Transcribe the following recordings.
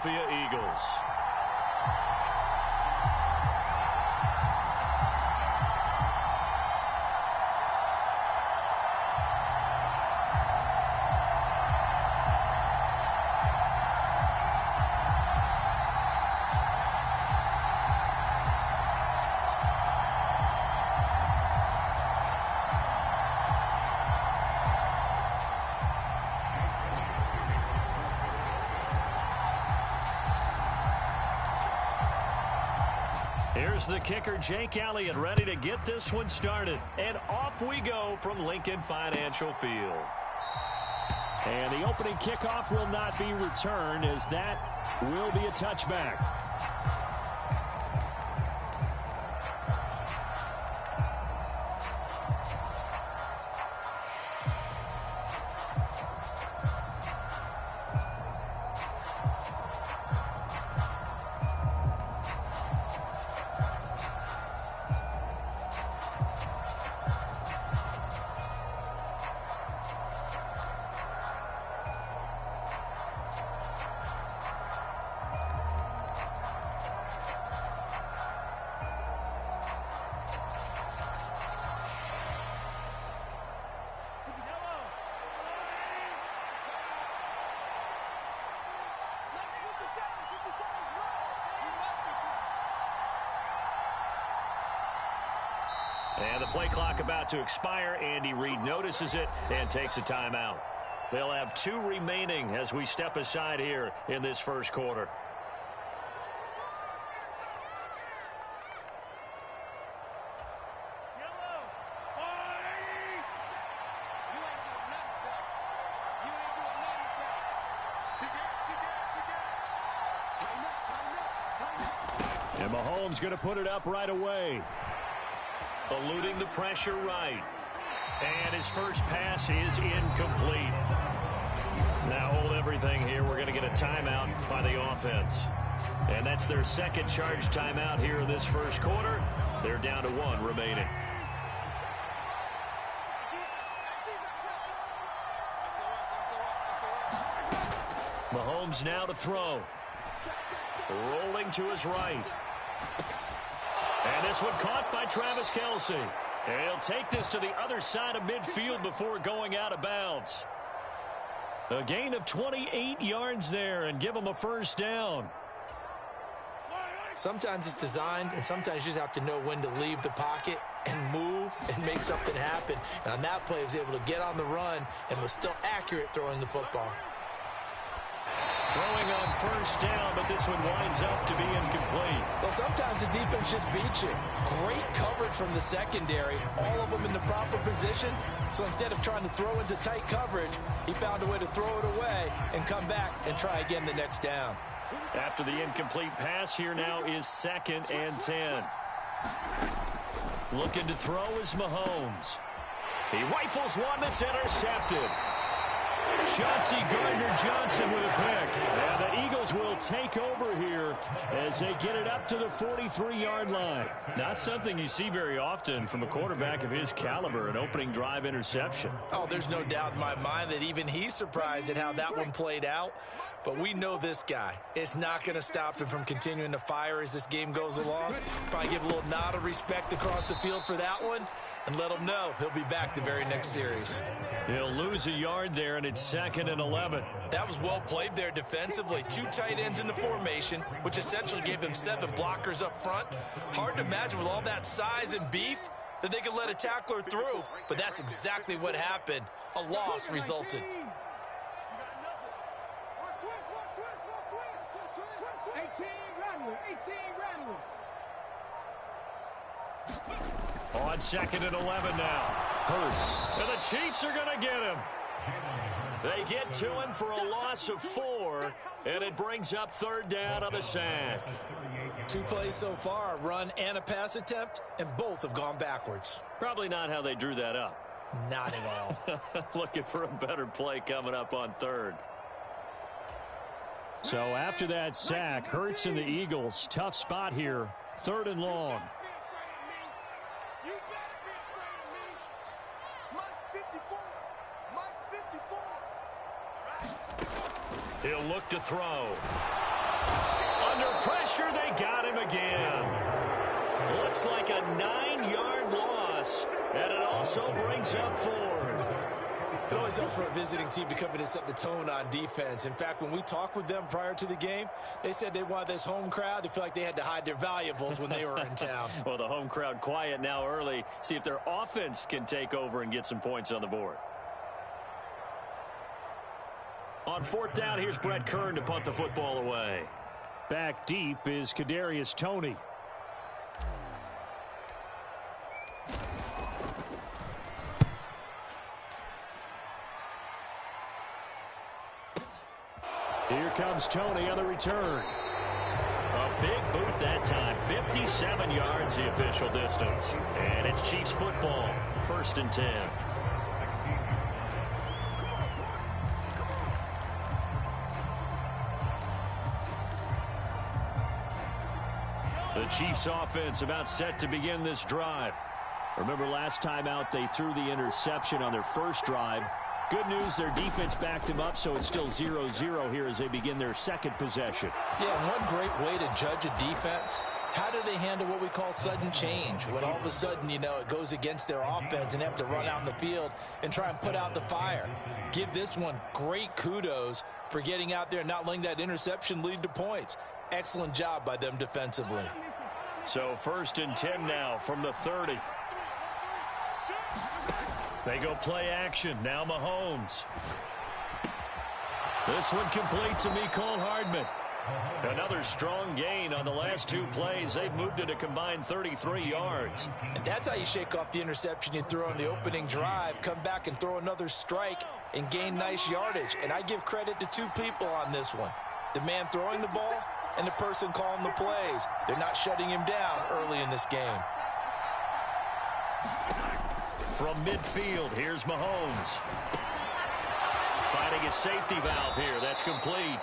Philadelphia Eagles. Here's the kicker, Jake Elliott, ready to get this one started. And off we go from Lincoln Financial Field. And the opening kickoff will not be returned, as that will be a touchback. And the play clock about to expire. Andy Reid notices it and takes a timeout. They'll have 2 remaining as we step aside here in this first quarter. And Mahomes going to put it up right away. Eluding the pressure right. And his first pass is incomplete. Now hold everything here. We're going to get a timeout by the offense. And that's their second charge timeout here in this first quarter. They're down to 1 remaining. Mahomes now to throw. Rolling to his right. And this one caught by Travis Kelce. And he'll take this to the other side of midfield before going out of bounds. A gain of 28 yards there and give him a first down. Sometimes it's designed, and sometimes you just have to know when to leave the pocket and move and make something happen. And on that play, he was able to get on the run and was still accurate throwing the football. Throwing on first down, but this one winds up to be incomplete. Well, sometimes the defense just beats you. Great coverage from the secondary, all of them in the proper position. So instead of trying to throw into tight coverage, he found a way to throw it away and come back and try again the next down. After the incomplete pass, here now is 2nd and 10. Looking to throw is Mahomes. He rifles one that's intercepted. Chauncey Gardner-Johnson with a pick. And the Eagles will take over here as they get it up to the 43-yard line. Not something you see very often from a quarterback of his caliber, an opening drive interception. Oh, there's no doubt in my mind that even he's surprised at how that one played out. But we know this guy is not going to stop him from continuing to fire as this game goes along. Probably give a little nod of respect across the field for that one and let him know he'll be back the very next series. He'll lose a yard there, and it's 2nd and 11. That was well played there defensively. 2 tight ends in the formation, which essentially gave them 7 blockers up front. Hard to imagine with all that size and beef that they could let a tackler through, but that's exactly what happened. A loss resulted. On 2nd and 11 now. Hurts. And the Chiefs are going to get him. They get to him for a loss of 4, and it brings up 3rd down on the sack. 2 plays so far, a run and a pass attempt, and both have gone backwards. Probably not how they drew that up. Not at all. Looking for a better play coming up on 3rd. So after that sack, Hurts and the Eagles, tough spot here, 3rd and long. He'll look to throw. pressure. They got him again. Looks like a 9-yard loss, and it also brings up 4th. It always helps for a visiting team to come in and set the tone on defense. In fact, when we talked with them prior to the game, they said they wanted this home crowd to feel like they had to hide their valuables when they were in town. Well, the home crowd quiet now early. See if their offense can take over and get some points on the board. On 4th down, here's Brett Kern to punt the football away. Back deep is Kadarius Toney. Here comes Toney on the return. A big boot that time. 57 yards the official distance. And it's Chiefs football. 1st and 10. The Chiefs offense about set to begin this drive. Remember last time out they threw the interception on their first drive. Good news, their defense backed him up, so it's still 0-0 here as they begin their second possession. Yeah, and one great way to judge a defense, how do they handle what we call sudden change? When all of a sudden, you know, it goes against their offense and they have to run out in the field and try and put out the fire. Give this one great kudos for getting out there and not letting that interception lead to points. Excellent job by them defensively. So 1st and 10 now from the 30. They go play action. Now Mahomes. This one complete to Mecole Hardman. Another strong gain on the last 2 plays. They've moved it a combined 33 yards. And that's how you shake off the interception you threw on the opening drive. Come back and throw another strike and gain nice yardage. And I give credit to 2 people on this one. The man throwing the ball and the person calling the plays. They're not shutting him down early in this game. From midfield, here's Mahomes. Finding a safety valve here. That's complete.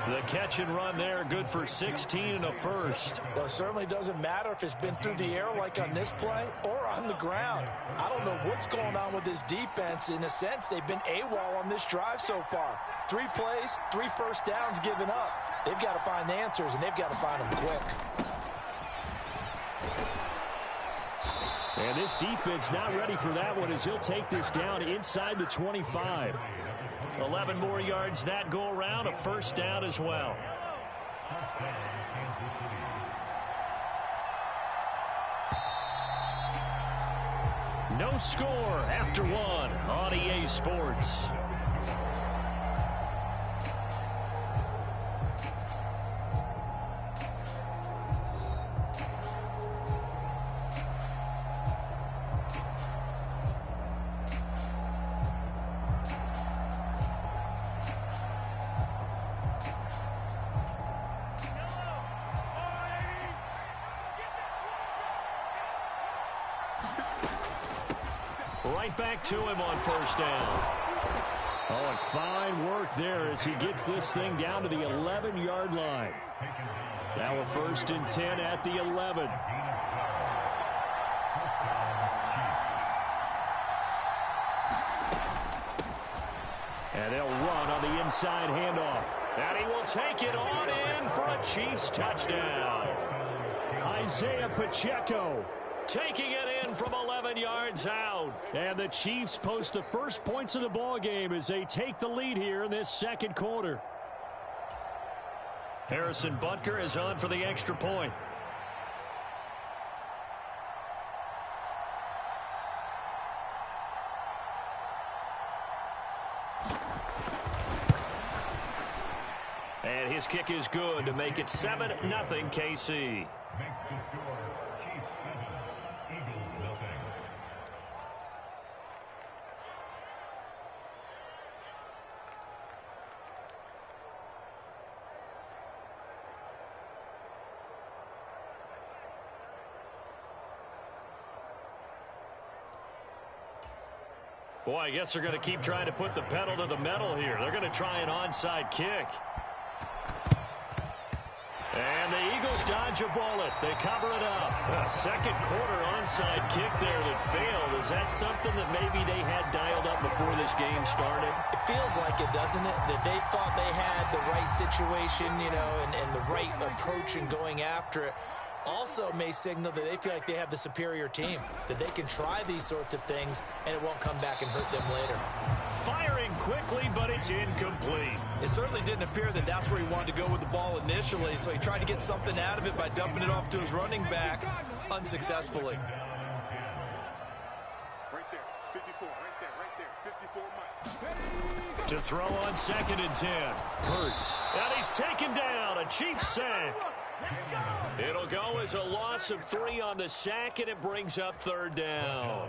The catch and run there, good for 16 and a first. Well, it certainly doesn't matter if it's been through the air like on this play or on the ground. I don't know what's going on with this defense. In a sense, they've been AWOL on this drive so far. 3 plays, 3 first downs given up. They've got to find the answers, and they've got to find them quick. And this defense not ready for that one as he'll take this down inside the 25. 11 more yards that go around, a first down as well. No score after 1 on EA Sports. Right back to him on first down. Oh, and fine work there as he gets this thing down to the 11-yard line. Now a 1st and 10 at the 11. And they'll run on the inside handoff. And he will take it on in for a Chiefs touchdown. Isaiah Pacheco taking it in from 11 yards out. And the Chiefs post the first points of the ball game as they take the lead here in this second quarter. Harrison Butker is on for the extra point. And his kick is good to make it 7-0 KC. Makes the score Chiefs 7, Eagles nothing. Boy, I guess they're going to keep trying to put the pedal to the metal here. They're going to try an onside kick. And the Eagles dodge a bullet. They cover it up. A second quarter onside kick there that failed. Is that something that maybe they had dialed up before this game started? It feels like it, doesn't it? That they thought they had the right situation, you know, and the right approach in going after it. Also may signal that they feel like they have the superior team, that they can try these sorts of things and it won't come back and hurt them later. Firing quickly, but it's incomplete. It certainly didn't appear that that's where he wanted to go with the ball initially, so he tried to get something out of it by dumping it off to his running back unsuccessfully. Right there, 54, right there, 54 miles. To throw on 2nd and 10. Hurts. And he's taken down. A Chiefs sack. It'll go as a loss of 3 on the sack, and it brings up 3rd down.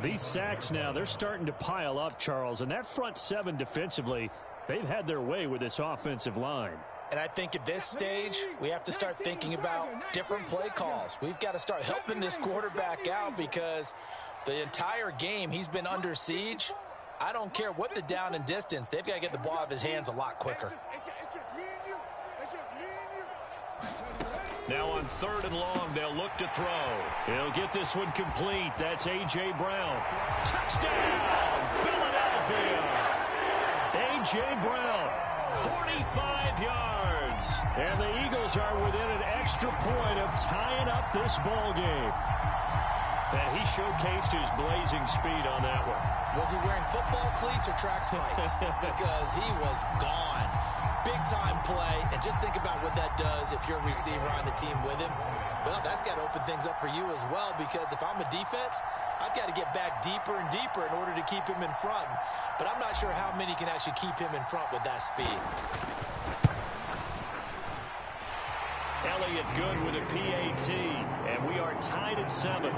These sacks now, they're starting to pile up, Charles. And that front 7 defensively, they've had their way with this offensive line. And I think at this stage, we have to start thinking about different play calls. We've got to start helping this quarterback out because the entire game he's been under siege. I don't care what the down and distance. They've got to get the ball out of his hands a lot quicker. It's just me and you. It's just me and you. Now on 3rd and long, they'll look to throw. He'll get this one complete. That's A.J. Brown. Touchdown, Philadelphia. A.J. Brown, 45 yards. And the Eagles are within an extra point of tying up this ball game. And he showcased his blazing speed on that one. Was he wearing football cleats or track spikes? Because he was gone. Big-time play, and just think about what that does if you're a receiver on the team with him. Well, that's got to open things up for you as well, because if I'm a defense, I've got to get back deeper and deeper in order to keep him in front. But I'm not sure how many can actually keep him in front with that speed. Elliott good with a PAT, and we are tied at 7.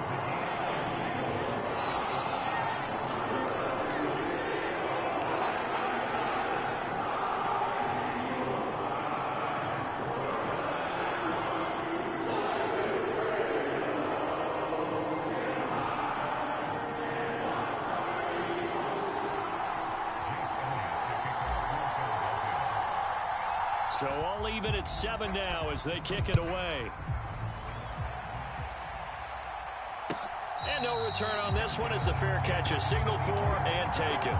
So all even at 7 now as they kick it away. And no return on this one as the fair catch is signaled for and taken.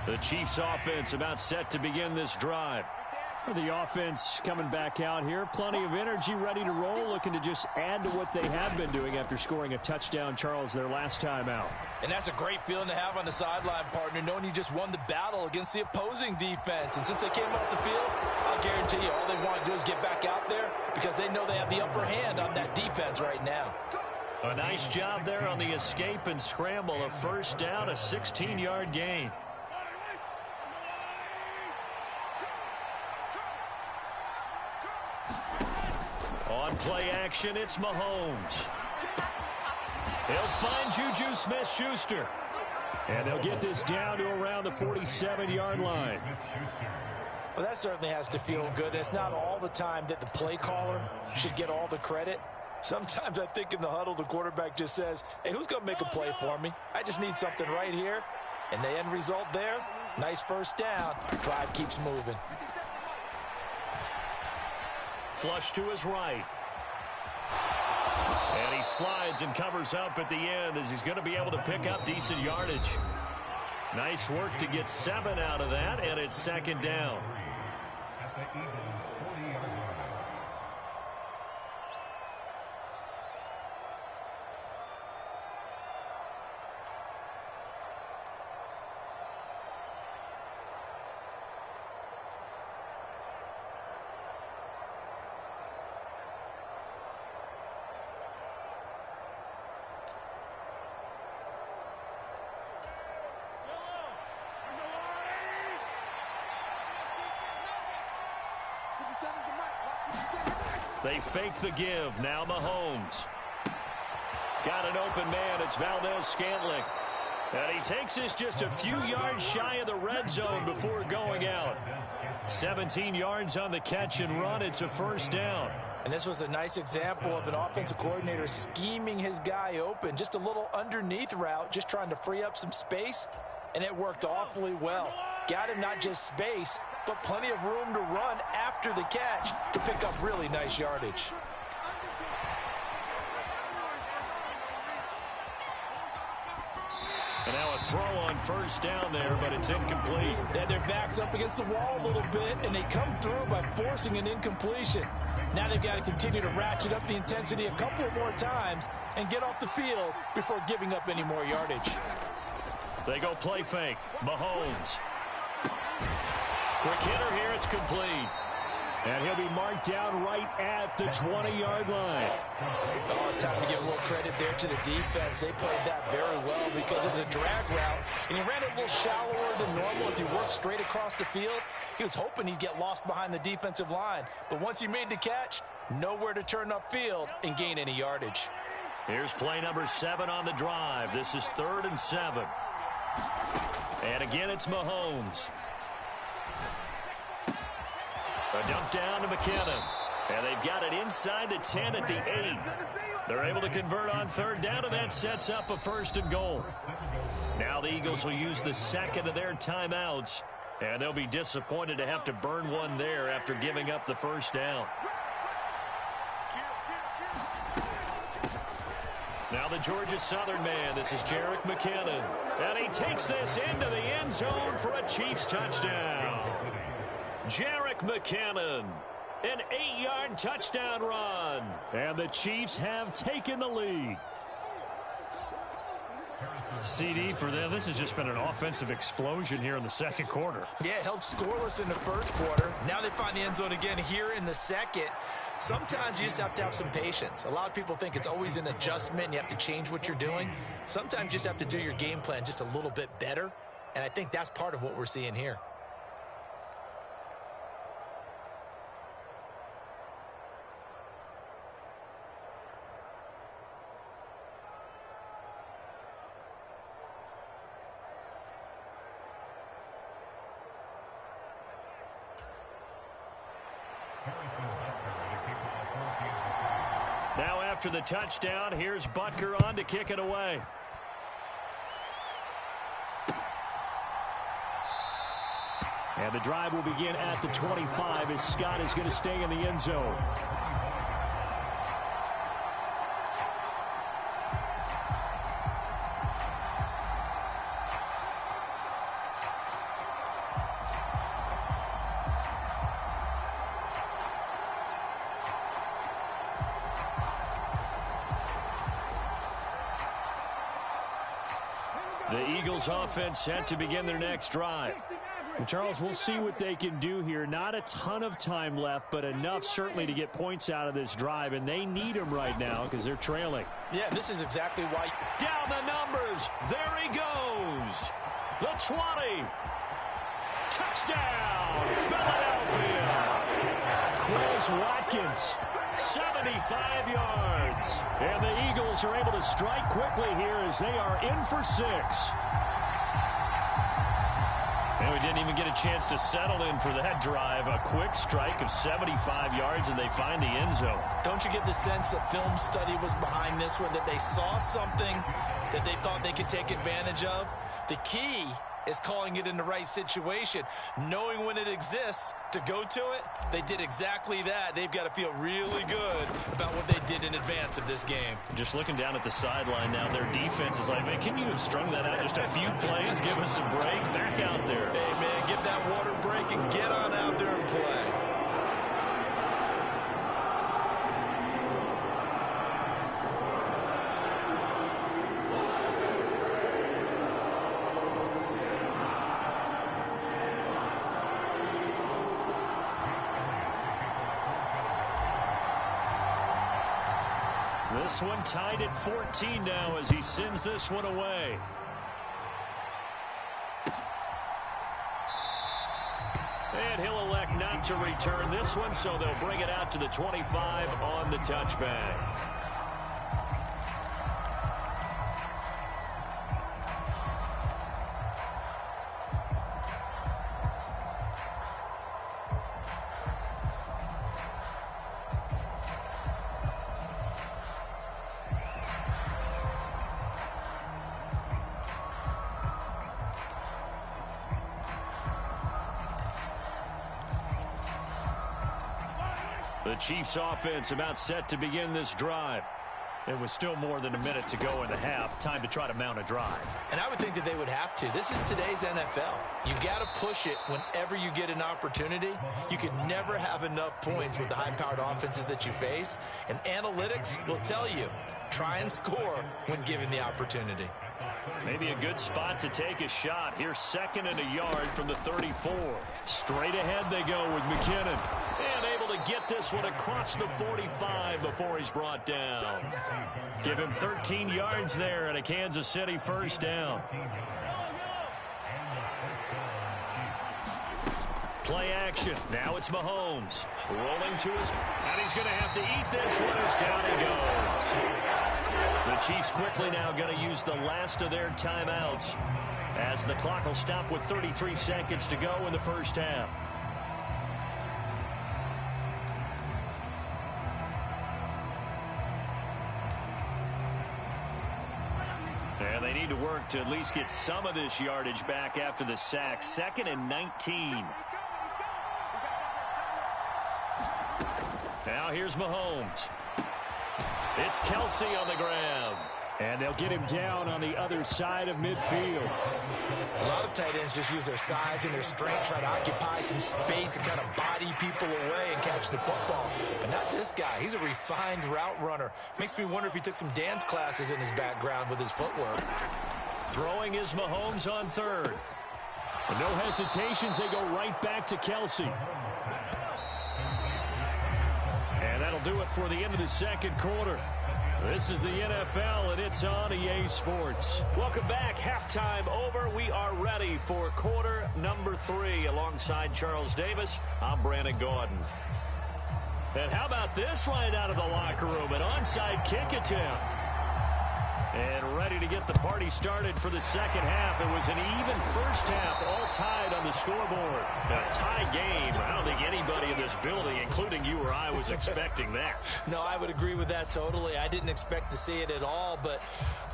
The Chiefs offense about set to begin this drive. The offense coming back out here. Plenty of energy, ready to roll, looking to just add to what they have been doing after scoring a touchdown, Charles, their last time out. And that's a great feeling to have on the sideline, partner, knowing you just won the battle against the opposing defense. And since they came off the field, I'll guarantee you all they want to do is get back out there because they know they have the upper hand on that defense right now. A nice job there on the escape and scramble. A first down, a 16-yard gain. On play action, it's Mahomes. He'll find Juju Smith-Schuster. And they'll get this down to around the 47-yard line. Well, that certainly has to feel good. It's not all the time that the play caller should get all the credit. Sometimes I think in the huddle, the quarterback just says, hey, who's going to make a play for me? I just need something right here. And the end result there, nice first down. Drive keeps moving. Flush to his right. And he slides and covers up at the end as he's going to be able to pick up decent yardage. Nice work to get 7 out of that, and it's second down. At the Eagles' 40-yard line. They fake the give. Now Mahomes. Got an open man. It's Valdez-Scantling. And he takes this just a few yards shy of the red zone before going out. 17 yards on the catch and run. It's a first down. And this was a nice example of an offensive coordinator scheming his guy open. Just a little underneath route, just trying to free up some space, and it worked awfully well. Got him not just space, but plenty of room to run after the catch to pick up really nice yardage. And now a throw on first down there, but it's incomplete. Yeah, their back's up against the wall a little bit, and they come through by forcing an incompletion. Now they've got to continue to ratchet up the intensity a couple more times and get off the field before giving up any more yardage. They go play fake. Mahomes. Quick hitter here. It's complete. And he'll be marked down right at the 20-yard line. Oh, it's time to give a little credit there to the defense. They played that very well because it was a drag route, and he ran it a little shallower than normal as he worked straight across the field. He was hoping he'd get lost behind the defensive line, but once he made the catch, nowhere to turn upfield and gain any yardage. Here's play number 7 on the drive. This is 3rd and 7. And again, it's Mahomes. A dump down to McKinnon. And they've got it inside the 10 at the 8. They're able to convert on 3rd down, and that sets up a 1st and goal. Now the Eagles will use the second of their timeouts, and they'll be disappointed to have to burn one there after giving up the 1st down. Now the Georgia Southern man. This is Jerick McKinnon. And he takes this into the end zone for a Chiefs touchdown. Jerick McKinnon, an 8-yard touchdown run. And the Chiefs have taken the lead. CD for them. This has just been an offensive explosion here in the second quarter. Yeah, held scoreless in the first quarter. Now they find the end zone again here in the second. Sometimes you just have to have some patience. A lot of people think it's always an adjustment and you have to change what you're doing. Sometimes you just have to do your game plan just a little bit better. And I think that's part of what we're seeing here. Now after the touchdown, here's Butker on to kick it away. And the drive will begin at the 25 as Scott is going to stay in the end zone. The Eagles offense set to begin their next drive. And Charles, we'll see what they can do here. Not a ton of time left, but enough certainly to get points out of this drive, and they need them right now because they're trailing. Yeah, this is exactly why. Down the numbers. There he goes. The 20. Touchdown, Philadelphia. Chris Watkins, 75 yards. And the Eagles are able to strike quickly here as they are in for 6. And we didn't even get a chance to settle in for that drive. A quick strike of 75 yards, and they find the end zone. Don't you get the sense that film study was behind this one, that they saw something that they thought they could take advantage of? The key is calling it in the right situation, knowing when it exists to go to it. They did exactly that. They've got to feel really good about what they did in advance of this game. Just looking down at the sideline now, their defense is like, man, can you have strung that out just a few plays? Give us a break. Back out there. Hey, man, get that water break and get on out there and play. This one tied at 14 now as he sends this one away. And he'll elect not to return this one, so they'll bring it out to the 25 on the touchback. The Chiefs offense about set to begin this drive. It was still more than a minute to go in the half. Time to try to mount a drive. And I would think that they would have to. This is today's NFL. You got to push it whenever you get an opportunity. You can never have enough points with the high-powered offenses that you face. And analytics will tell you, try and score when given the opportunity. Maybe a good spot to take a shot. Here's 2nd and a yard from the 34. Straight ahead they go with McKinnon. And able to get this one across the 45 before he's brought down. Give him 13 yards there and a Kansas City first down. Play action. Now it's Mahomes. Rolling to his... And he's going to have to eat this one as down he goes. The Chiefs quickly now going to use the last of their timeouts as the clock will stop with 33 seconds to go in the first half. And they need to work to at least get some of this yardage back after the sack. 2nd and 19. Now here's Mahomes. It's Kelsey on the ground. And they'll get him down on the other side of midfield. A lot of tight ends just use their size and their strength, try to occupy some space and kind of body people away and catch the football. But not this guy. He's a refined route runner. Makes me wonder if he took some dance classes in his background with his footwork. Throwing is Mahomes on 3rd. And no hesitations. They go right back to Kelsey. And that'll do it for the end of the second quarter. This is the NFL, and it's on EA Sports. Welcome back. Halftime over. We are ready for quarter number 3. Alongside Charles Davis, I'm Brandon Gordon. And how about this right out of the locker room? An onside kick attempt. And ready to get the party started for the second half. It was an even first half, all tied on the scoreboard. A tie game. I don't think anybody in this building, including you or I, was expecting that. No, I would agree with that totally. I didn't expect to see it at all, but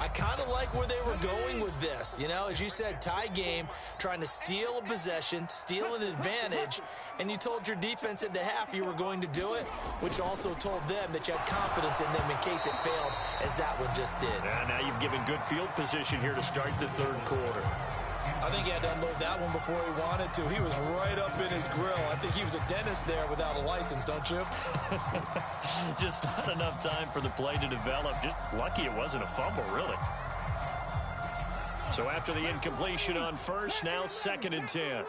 I kind of like where they were going with this. You know, as you said, tie game, trying to steal a possession, steal an advantage, and you told your defense at the half you were going to do it, which also told them that you had confidence in them in case it failed, as that one just did. And now you've given good field position here to start the third quarter. I think he had to unload that one before he wanted to. He was right up in his grill. I think he was a dentist there without a license, don't you? Just not enough time for the play to develop. Just lucky it wasn't a fumble, really. So after the incompletion on first, now 2nd and 10.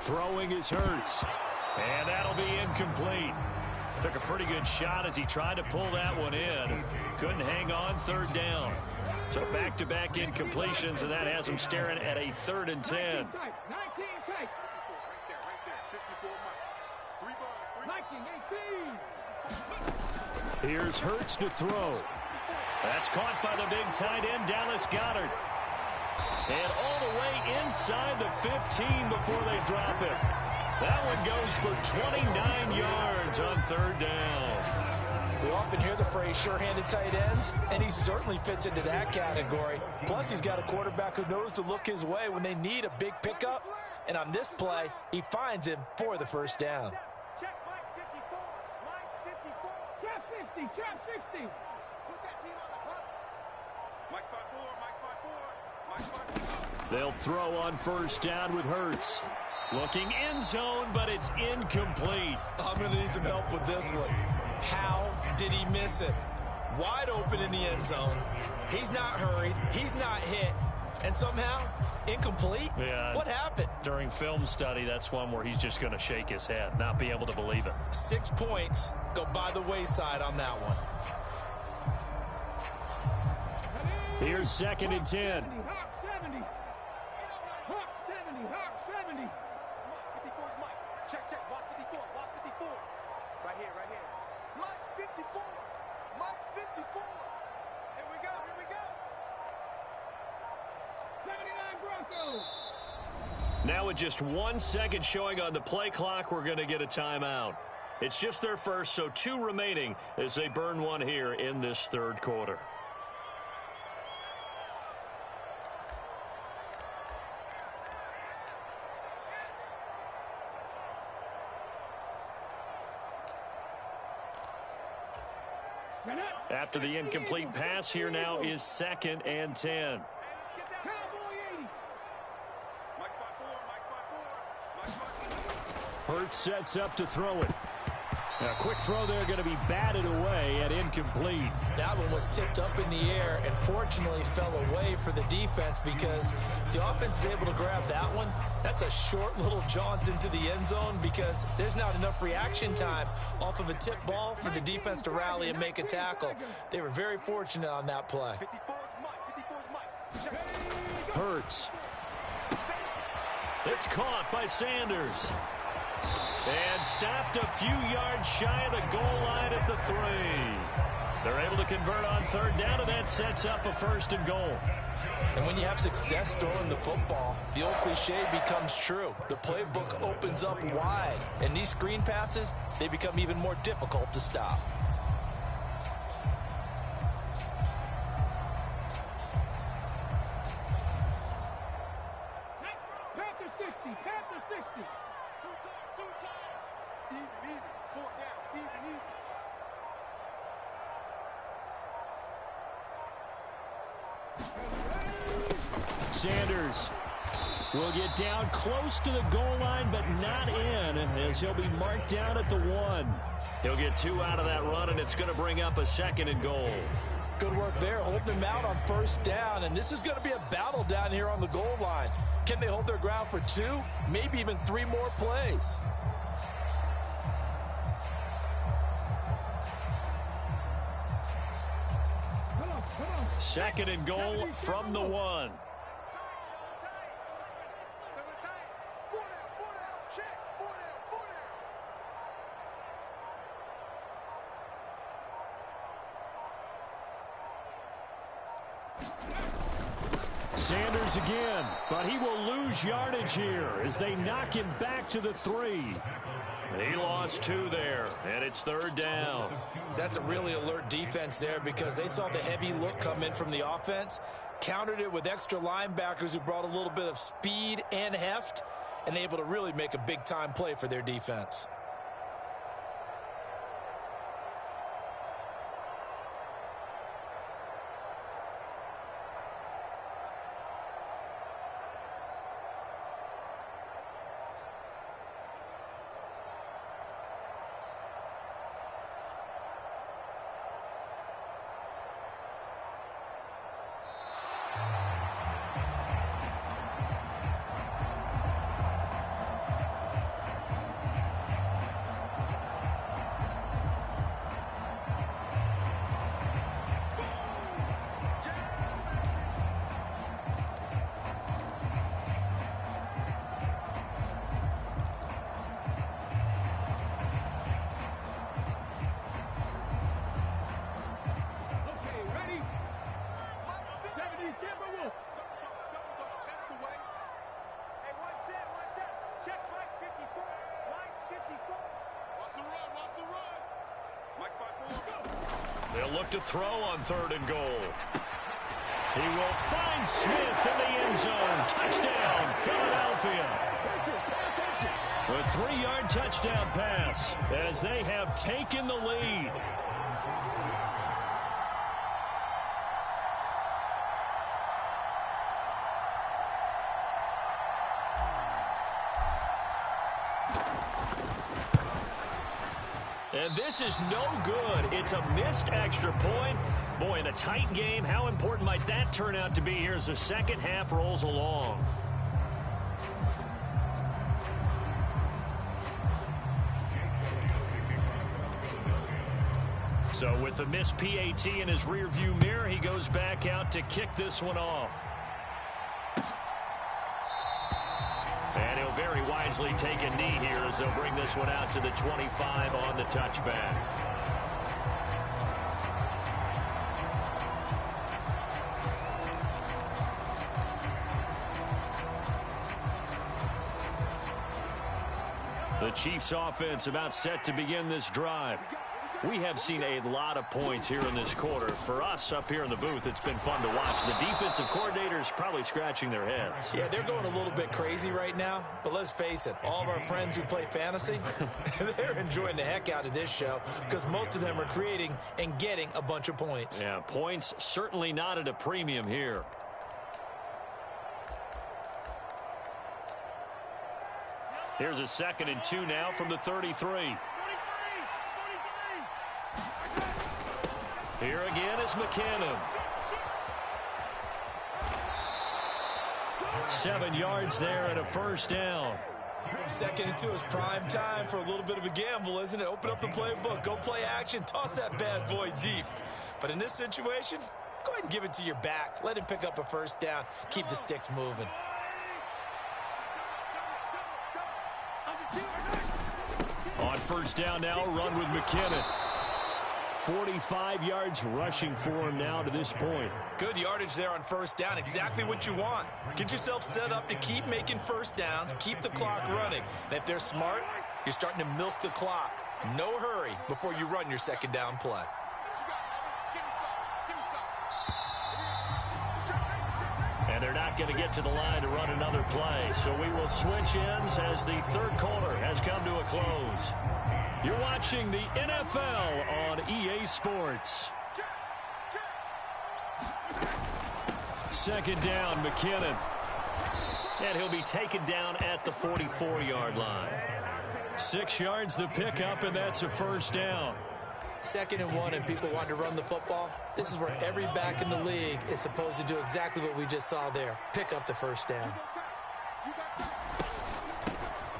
Throwing is Hurts. And that'll be incomplete. Took a pretty good shot as he tried to pull that one in. Couldn't hang on, 3rd down. So back-to-back incompletions, and that has him staring at a 3rd and 10. Here's Hurts to throw. That's caught by the big tight end, Dallas Goedert. And all the way inside the 15 before they drop it. That one goes for 29 yards on 3rd down. We often hear the phrase sure-handed tight ends, and he certainly fits into that category. Plus, he's got a quarterback who knows to look his way when they need a big pickup. And on this play, he finds him for the first down. Check Mike 54. Mike 54. Trap 60. Trap 60. Put that team on the post. Mike 54. Mike 54. Mike 54. They'll throw on first down with Hurts. Looking end zone, but it's incomplete. I'm going to need some help with this one. How did he miss it? Wide open in the end zone. He's not hurried. He's not hit. And somehow, incomplete? Yeah. What happened? During film study, that's one where he's just going to shake his head, not be able to believe it. 6 points go by the wayside on that one. Here's 2nd and 10. Check, check. Watch 54. Watch 54. Right here, right here. Mike 54. Mike 54. Here we go, here we go. 79 Broncos. Now with just 1 second showing on the play clock, we're going to get a timeout. It's just their first, so 2 remaining as they burn one here in this third quarter. After the incomplete pass, here now is 2nd and 10. Hurts sets up to throw it. A quick throw there, going to be batted away and incomplete. That one was tipped up in the air and fortunately fell away for the defense, because if the offense is able to grab that one, that's a short little jaunt into the end zone, because there's not enough reaction time off of a tip ball for the defense to rally and make a tackle. They were very fortunate on that play. Hurts. It's caught by Sanders. And stopped a few yards shy of the goal line at the 3. They're able to convert on 3rd down, and that sets up a 1st and goal. And when you have success throwing the football, the old cliche becomes true. The playbook opens up wide, and these screen passes, they become even more difficult to stop. Panther 60, Panther 60. Two times. Even. 4 down. Even. Sanders will get down close to the goal line, but not in, as he'll be marked down at the 1. He'll get 2 out of that run, and it's going to bring up a 2nd and goal. Good work there, holding them out on 1st down, and this is going to be a battle down here on the goal line. Can they hold their ground for 2, maybe even 3 more plays? Come on. 2nd and goal from the 1. Sanders again, but he will lose yardage here as they knock him back to the 3. He lost 2 there, and it's 3rd down. That's a really alert defense there, because they saw the heavy look come in from the offense, countered it with extra linebackers who brought a little bit of speed and heft, and able to really make a big-time play for their defense. They'll look to throw on 3rd and goal. He will find Smith in the end zone. Touchdown, Philadelphia. A 3-yard touchdown pass as they have taken the lead. And this is no good. It's a missed extra point. Boy, in a tight game, how important might that turn out to be here as the second half rolls along? So with the missed PAT in his rearview mirror, he goes back out to kick this one off. And he'll very wisely take a knee here as they'll bring this one out to the 25 on the touchback. The Chiefs offense about set to begin this drive. We have seen a lot of points here in this quarter. For us up here in the booth, it's been fun to watch. The defensive coordinators probably scratching their heads. Yeah, they're going a little bit crazy right now. But let's face it, all of our friends who play fantasy, they're enjoying the heck out of this show because most of them are creating and getting a bunch of points. Yeah, points certainly not at a premium here. Here's a 2nd and 2 now from the 33. Here again is McKinnon. 7 yards there and a first down. 2nd and 2 is prime time for a little bit of a gamble, isn't it? Open up the playbook, go play action, toss that bad boy deep. But in this situation, go ahead and give it to your back. Let him pick up a first down. Keep the sticks moving. On first down now, run with McKinnon. 45 yards rushing for him now to this point. Good yardage there on first down. Exactly what you want. Get yourself set up to keep making first downs, keep the clock running. And if they're smart, you're starting to milk the clock. No hurry before you run your 2nd down play. And they're not going to get to the line to run another play. So we will switch ends as the 3rd quarter has come to a close. You're watching the NFL on EA Sports. 2nd down, McKinnon. And he'll be taken down at the 44-yard line. 6 yards the pickup, and that's a first down. 2nd and 1 and people want to run the football. This is where every back in the league is supposed to do exactly what we just saw there. Pick up the first down.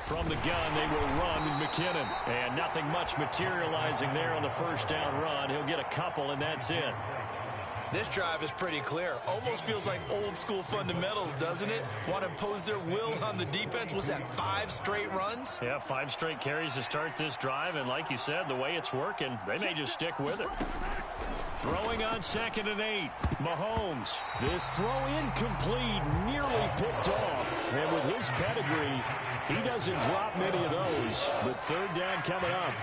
From the gun, they will run with McKinnon. And nothing much materializing there on the first down run. He'll get a couple, and that's it. This drive is pretty clear. Almost feels like old school fundamentals, doesn't it? Want to impose their will on the defense. Was that 5 straight runs? Yeah, 5 straight carries to start this drive. And like you said, the way it's working, they may just stick with it. Throwing on 2nd and 8. Mahomes. This throw incomplete, nearly picked off. And with his pedigree, he doesn't drop many of those. But 3rd down coming up.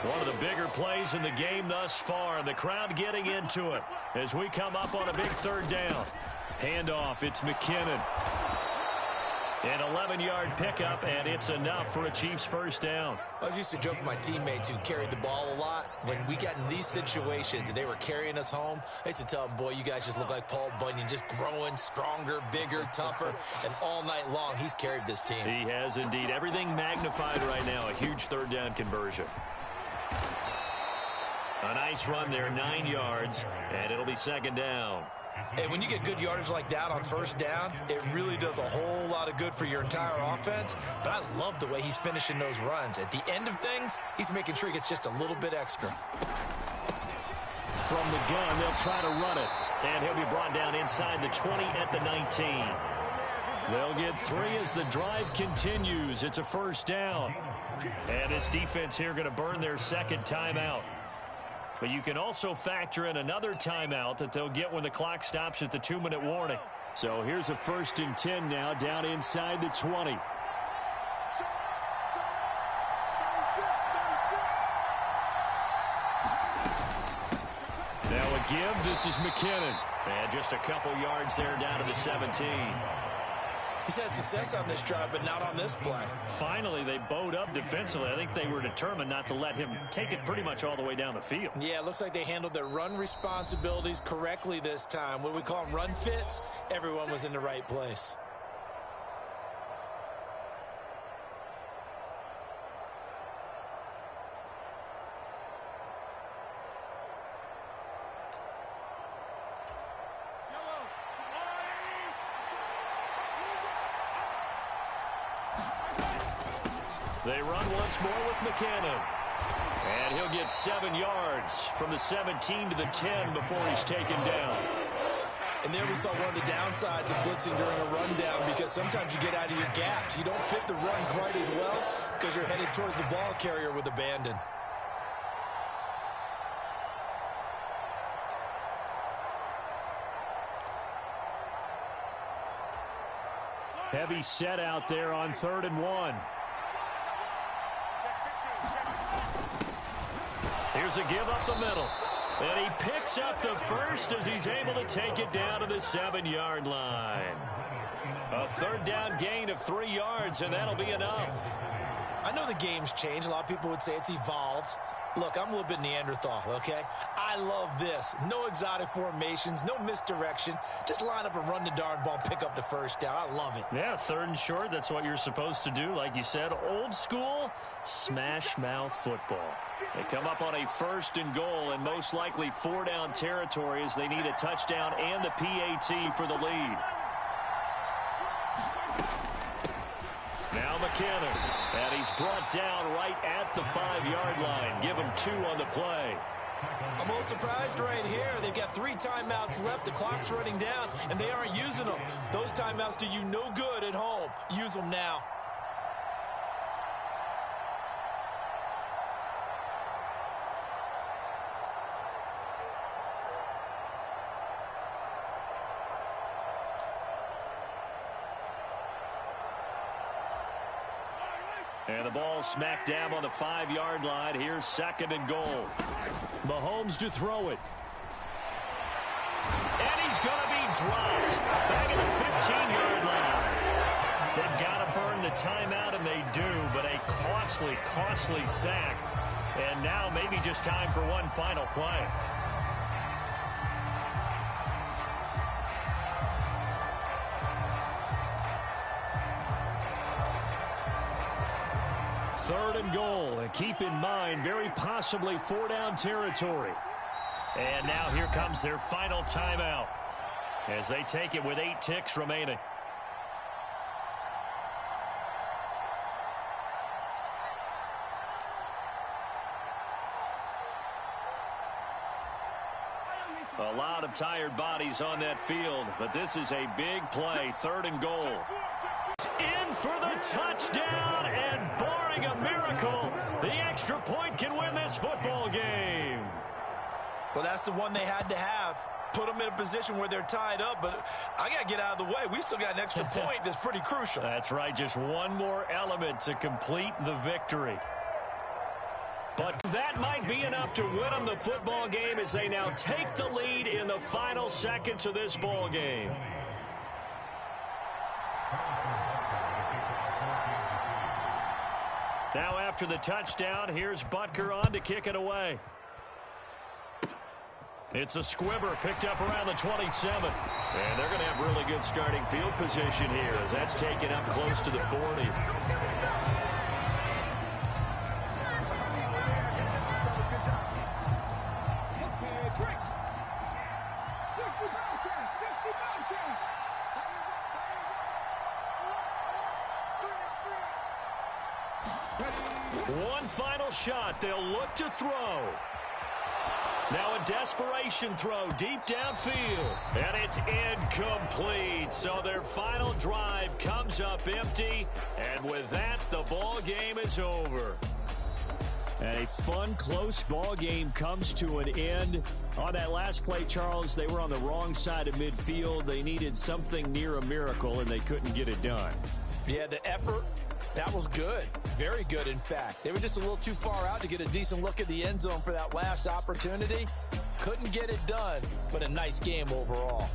One of the bigger plays in the game thus far. And the crowd getting into it as we come up on a big 3rd down. Handoff, it's McKinnon. An 11-yard pickup, and it's enough for a Chiefs first down. I was used to joke with my teammates who carried the ball a lot. When we got in these situations and they were carrying us home, I used to tell them, boy, you guys just look like Paul Bunyan, just growing stronger, bigger, tougher. And all night long, he's carried this team. He has indeed. Everything magnified right now. A huge 3rd down conversion. A nice run there, 9 yards, and it'll be 2nd down. Hey, when you get good yardage like that on first down, it really does a whole lot of good for your entire offense. But I love the way he's finishing those runs. At the end of things, he's making sure he gets just a little bit extra. From the gun, they'll try to run it. And he'll be brought down inside the 20 at the 19. They'll get 3 as the drive continues. It's a first down. And this defense here going to burn their 2nd timeout. But you can also factor in another timeout that they'll get when the clock stops at the 2-minute warning. So here's a 1st and 10 now down inside the 20. Now a give. This is McKinnon. And just a couple yards there down to the 17. He's had success on this drive, but not on this play. Finally, they bowed up defensively. I think they were determined not to let him take it pretty much all the way down the field. Yeah, it looks like they handled their run responsibilities correctly this time. What do we call them, run fits? Everyone was in the right place. They run once more with McKinnon. And he'll get 7 yards from the 17 to the 10 before he's taken down. And there we saw one of the downsides of blitzing during a rundown, because sometimes you get out of your gaps. You don't fit the run quite as well because you're headed towards the ball carrier with abandon. Heavy set out there on 3rd and 1. Here's a give up the middle. And he picks up the first as he's able to take it down to the 7-yard line. A third down gain of 3 yards, and that'll be enough. I know the game's changed. A lot of people would say it's evolved. Look, I'm a little bit Neanderthal, okay? I love this. No exotic formations, no misdirection. Just line up and run the darn ball, pick up the first down. I love it. Yeah, 3rd and short, that's what you're supposed to do. Like you said, old school, smash mouth football. They come up on a 1st and goal and most likely 4-down territory as they need a touchdown and the PAT for the lead. Now McKinnon, and he's brought down right at the 5-yard line. Give him 2 on the play. I'm a little surprised right here. They've got 3 timeouts left. The clock's running down, and they aren't using them. Those timeouts do you no good at home. Use them now. And the ball smacked down on the 5-yard line. Here's 2nd and goal. Mahomes to throw it. And he's going to be dropped. Back at the 15-yard line. They've got to burn the timeout, and they do, but a costly, costly sack. And now maybe just time for one final play. Third and goal. And keep in mind, very possibly 4-down territory. And now here comes their final timeout as they take it with 8 ticks remaining. A lot of tired bodies on that field, but this is a big play. 3rd and goal. In for the touchdown, and barring a miracle, the extra point can win this football game. Well, that's the one they had to have. Put them in a position where they're tied up, but I got to get out of the way. We still got an extra point that's pretty crucial. That's right, just one more element to complete the victory. But that might be enough to win them the football game as they now take the lead in the final seconds of this ball game. Now after the touchdown, here's Butker on to kick it away. It's a squibber picked up around the 27. And they're going to have really good starting field position here as that's taken up close to the 40. One final shot. They'll look to throw. Now a desperation throw deep downfield. And it's incomplete. So their final drive comes up empty. And with that, the ball game is over. And a fun, close ball game comes to an end. On that last play, Charles, they were on the wrong side of midfield. They needed something near a miracle, and they couldn't get it done. Yeah, the effort, that was good. Very good, in fact. They were just a little too far out to get a decent look at the end zone for that last opportunity. Couldn't get it done, but a nice game overall.